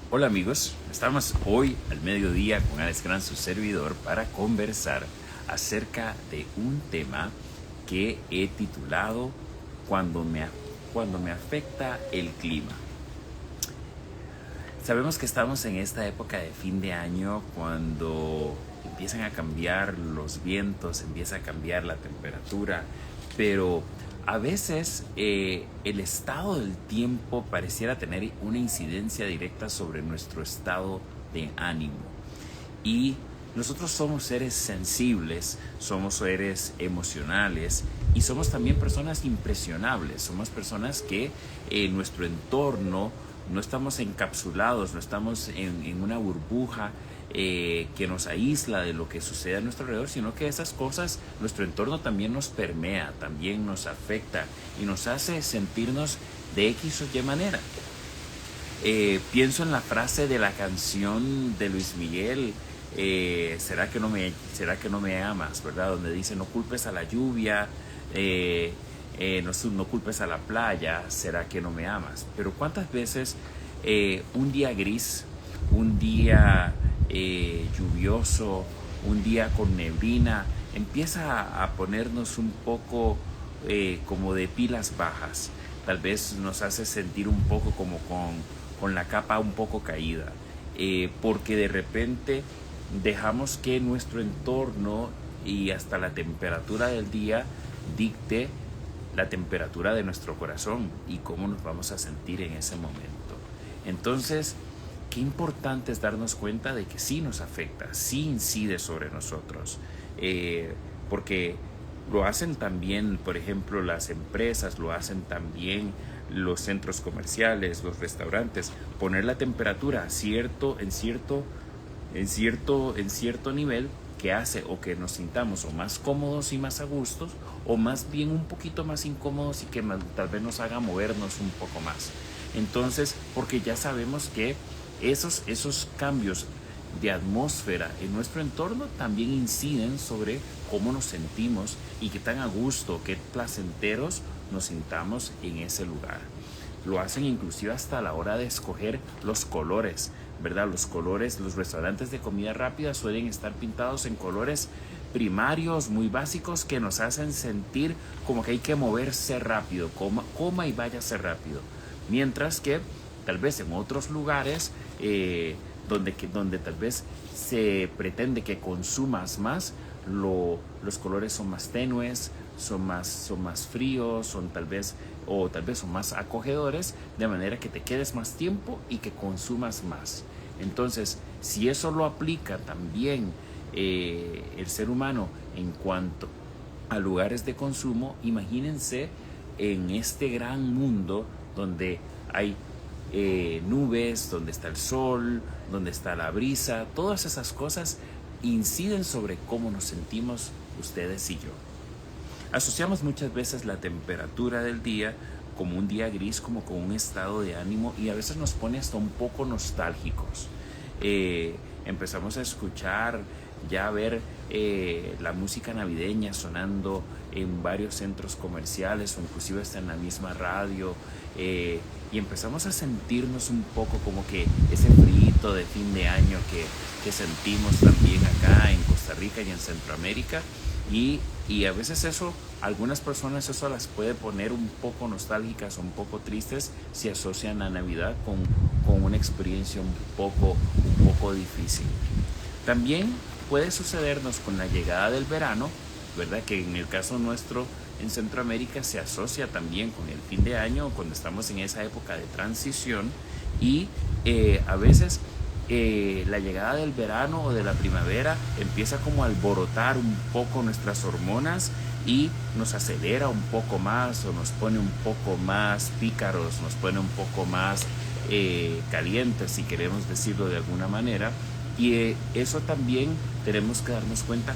Hola amigos, estamos hoy al mediodía con Alex Gran, su servidor, para conversar acerca de un tema que he titulado Cuando me afecta el clima. Sabemos que estamos en esta época de fin de año cuando empiezan a cambiar los vientos, empieza a cambiar la temperatura, pero a veces el estado del tiempo pareciera tener una incidencia directa sobre nuestro estado de ánimo. Y nosotros somos seres sensibles, somos seres emocionales y somos también personas impresionables. Somos personas que en nuestro entorno no estamos encapsulados, no estamos en una burbuja que nos aísla de lo que sucede a nuestro alrededor, sino que esas cosas, nuestro entorno también nos permea, también nos afecta y nos hace sentirnos de X o Y manera. Pienso en la frase de la canción de Luis Miguel, ¿será que no me amas? ¿Verdad? Donde dice, no culpes a la lluvia, no culpes a la playa, ¿será que no me amas? Pero ¿cuántas veces un día gris, un día lluvioso, un día con neblina, empieza a ponernos un poco como de pilas bajas? Tal vez nos hace sentir un poco como con la capa un poco caída, porque de repente dejamos que nuestro entorno y hasta la temperatura del día dicte la temperatura de nuestro corazón y cómo nos vamos a sentir en ese momento. Entonces, qué importante es darnos cuenta de que sí nos afecta, sí incide sobre nosotros, porque lo hacen también, por ejemplo, las empresas, lo hacen también los centros comerciales, los restaurantes, poner la temperatura en cierto nivel que hace o que nos sintamos o más cómodos y más a gustos, o más bien un poquito más incómodos y que tal vez nos haga movernos un poco más. Entonces, porque ya sabemos que esos cambios de atmósfera en nuestro entorno también inciden sobre cómo nos sentimos y qué tan a gusto, qué placenteros nos sintamos en ese lugar. Lo hacen inclusive hasta a la hora de escoger los colores, ¿verdad? Los colores, los restaurantes de comida rápida suelen estar pintados en colores primarios, muy básicos, que nos hacen sentir como que hay que moverse rápido, coma y váyase rápido. Mientras que tal vez en otros lugares donde tal vez se pretende que consumas más, los colores son más tenues, son más fríos, tal vez son más acogedores, de manera que te quedes más tiempo y que consumas más. Entonces, si eso lo aplica también el ser humano en cuanto a lugares de consumo, imagínense en este gran mundo donde hay nubes, donde está el sol, donde está la brisa, todas esas cosas inciden sobre cómo nos sentimos ustedes y yo. Asociamos muchas veces la temperatura del día como un día gris, como con un estado de ánimo, y a veces nos pone hasta un poco nostálgicos. Empezamos a escuchar, ya a ver la música navideña sonando en varios centros comerciales o inclusive hasta en la misma radio, y empezamos a sentirnos un poco como que ese frío de fin de año que sentimos también acá en Costa Rica y en Centroamérica. Y a veces algunas personas eso las puede poner un poco nostálgicas o un poco tristes si asocian la Navidad con una experiencia un poco difícil. También puede sucedernos con la llegada del verano, ¿verdad? Que en el caso nuestro en Centroamérica se asocia también con el fin de año, cuando estamos en esa época de transición, y a veces la llegada del verano o de la primavera empieza como a alborotar un poco nuestras hormonas y nos acelera un poco más o nos pone un poco más pícaros, nos pone un poco más calientes, si queremos decirlo de alguna manera. Y eso también tenemos que darnos cuenta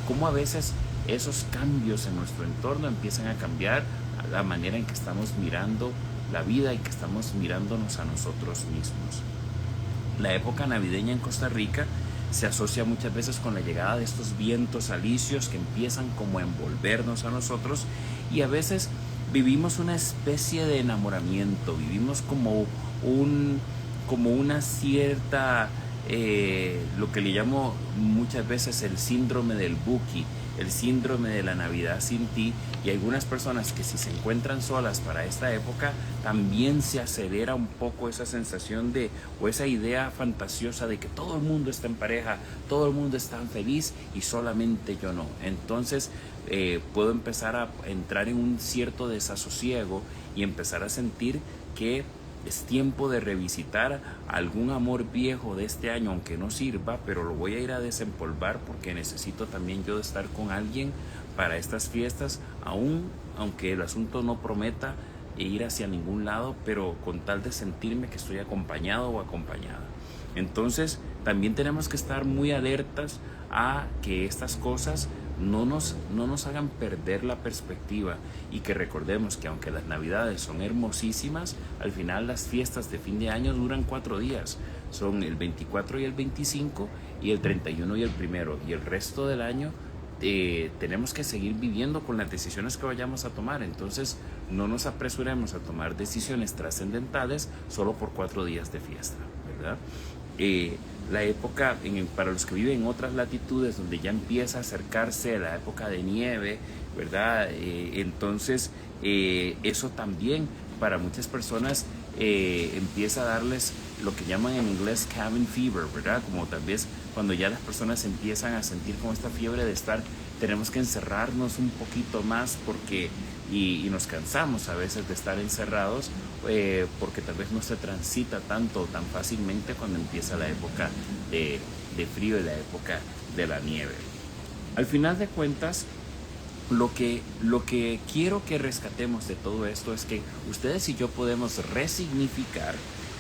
cómo a veces esos cambios en nuestro entorno empiezan a cambiar la manera en que estamos mirando la vida y que estamos mirándonos a nosotros mismos. La época navideña en Costa Rica se asocia muchas veces con la llegada de estos vientos alisios que empiezan como a envolvernos a nosotros, y a veces vivimos una especie de enamoramiento, vivimos como como una cierta, lo que le llamo muchas veces el síndrome del Buki, el síndrome de la Navidad sin ti, y algunas personas que si se encuentran solas para esta época, también se acelera un poco esa sensación de, o esa idea fantasiosa de que todo el mundo está en pareja, todo el mundo está feliz y solamente yo no. Entonces puedo empezar a entrar en un cierto desasosiego y empezar a sentir que es tiempo de revisitar algún amor viejo de este año, aunque no sirva, pero lo voy a ir a desempolvar porque necesito también yo estar con alguien para estas fiestas, aunque el asunto no prometa ir hacia ningún lado, pero con tal de sentirme que estoy acompañado o acompañada. Entonces, también tenemos que estar muy alertas a que estas cosas no nos hagan perder la perspectiva, y que recordemos que aunque las navidades son hermosísimas, al final las fiestas de fin de año duran 4 días. Son el 24 y el 25 y el 31 y el 1, y el resto del año tenemos que seguir viviendo con las decisiones que vayamos a tomar. Entonces no nos apresuremos a tomar decisiones trascendentales solo por 4 días de fiesta, ¿verdad? La época, para los que viven en otras latitudes donde ya empieza a acercarse la época de nieve, ¿verdad? Entonces eso también para muchas personas empieza a darles lo que llaman en inglés cabin fever, ¿verdad? Como tal vez cuando ya las personas empiezan a sentir como esta fiebre de estar, tenemos que encerrarnos un poquito más porque y nos cansamos a veces de estar encerrados porque tal vez no se transita tanto tan fácilmente cuando empieza la época de frío y la época de la nieve. Al final de cuentas, lo que quiero que rescatemos de todo esto es que ustedes y yo podemos resignificar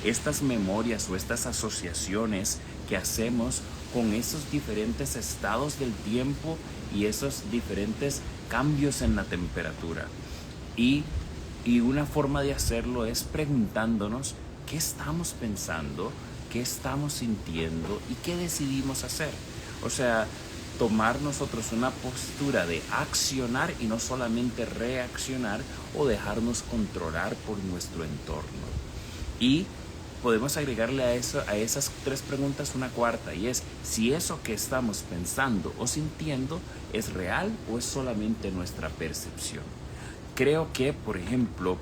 estas memorias o estas asociaciones que hacemos con esos diferentes estados del tiempo y esos diferentes cambios en la temperatura. Y una forma de hacerlo es preguntándonos qué estamos pensando, qué estamos sintiendo y qué decidimos hacer. O sea, tomar nosotros una postura de accionar y no solamente reaccionar o dejarnos controlar por nuestro entorno. Y podemos agregarle a esas 3 preguntas una cuarta, y es si eso que estamos pensando o sintiendo es real o es solamente nuestra percepción. Creo que, por ejemplo,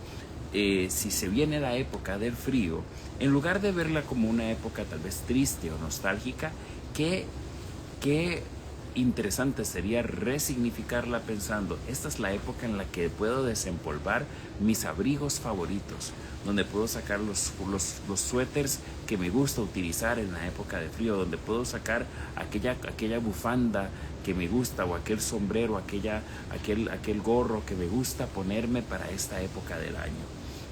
si se viene la época del frío, en lugar de verla como una época tal vez triste o nostálgica, qué interesante sería resignificarla pensando, esta es la época en la que puedo desempolvar mis abrigos favoritos, donde puedo sacar los suéteres que me gusta utilizar en la época de frío, donde puedo sacar aquella bufanda que me gusta, o aquel sombrero, aquel gorro que me gusta ponerme para esta época del año.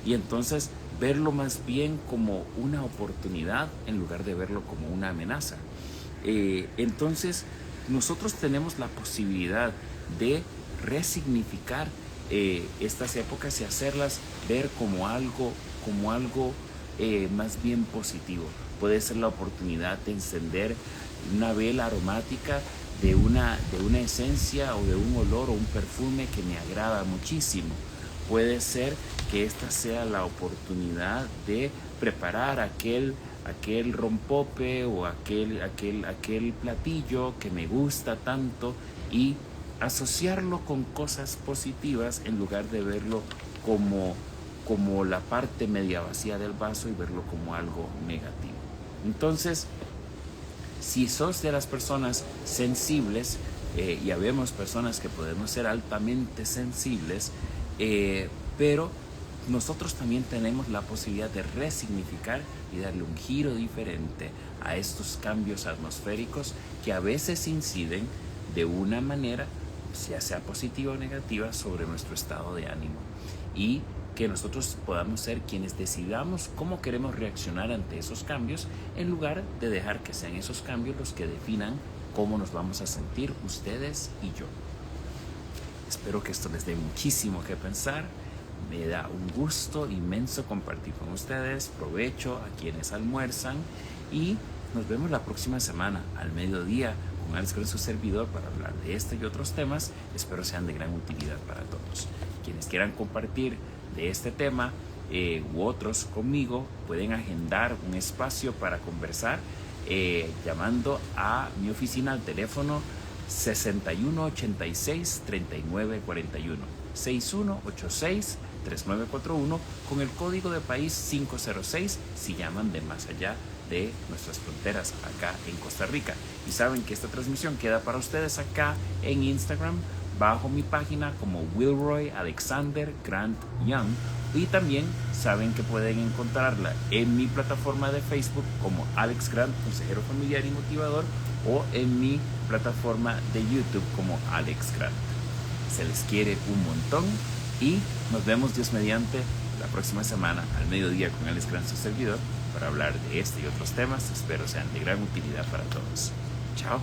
Y entonces verlo más bien como una oportunidad en lugar de verlo como una amenaza. Entonces nosotros tenemos la posibilidad de resignificar estas épocas y hacerlas ver como algo más bien positivo. Puede ser la oportunidad de encender una vela aromática de una esencia o de un olor o un perfume que me agrada muchísimo. Puede ser que esta sea la oportunidad de preparar aquel rompope o aquel platillo que me gusta tanto y asociarlo con cosas positivas en lugar de verlo como la parte media vacía del vaso y verlo como algo negativo. Entonces, si sos de las personas sensibles, y habemos personas que podemos ser altamente sensibles, pero nosotros también tenemos la posibilidad de resignificar y darle un giro diferente a estos cambios atmosféricos que a veces inciden de una manera, ya sea positiva o negativa, sobre nuestro estado de ánimo, y que nosotros podamos ser quienes decidamos cómo queremos reaccionar ante esos cambios, en lugar de dejar que sean esos cambios los que definan cómo nos vamos a sentir ustedes y yo. Espero que esto les dé muchísimo que pensar. Me da un gusto inmenso compartir con ustedes. Provecho a quienes almuerzan y nos vemos la próxima semana al mediodía con Alex, con su servidor, para hablar de este y otros temas. Espero sean de gran utilidad para todos. Quienes quieran compartir de este tema, u otros conmigo, pueden agendar un espacio para conversar llamando a mi oficina al teléfono 6186-3941, 6186-3941, con el código de país 506 si llaman de más allá de nuestras fronteras acá en Costa Rica. Y saben que esta transmisión queda para ustedes acá en Instagram bajo mi página como Wilroy Alexander Grant Young, y también saben que pueden encontrarla en mi plataforma de Facebook como Alex Grant, consejero familiar y motivador, o en mi plataforma de YouTube como Alex Grant. Se les quiere un montón y nos vemos, Dios mediante, la próxima semana al mediodía con Alex Grant, su servidor, para hablar de este y otros temas. Espero sean de gran utilidad para todos. Chao.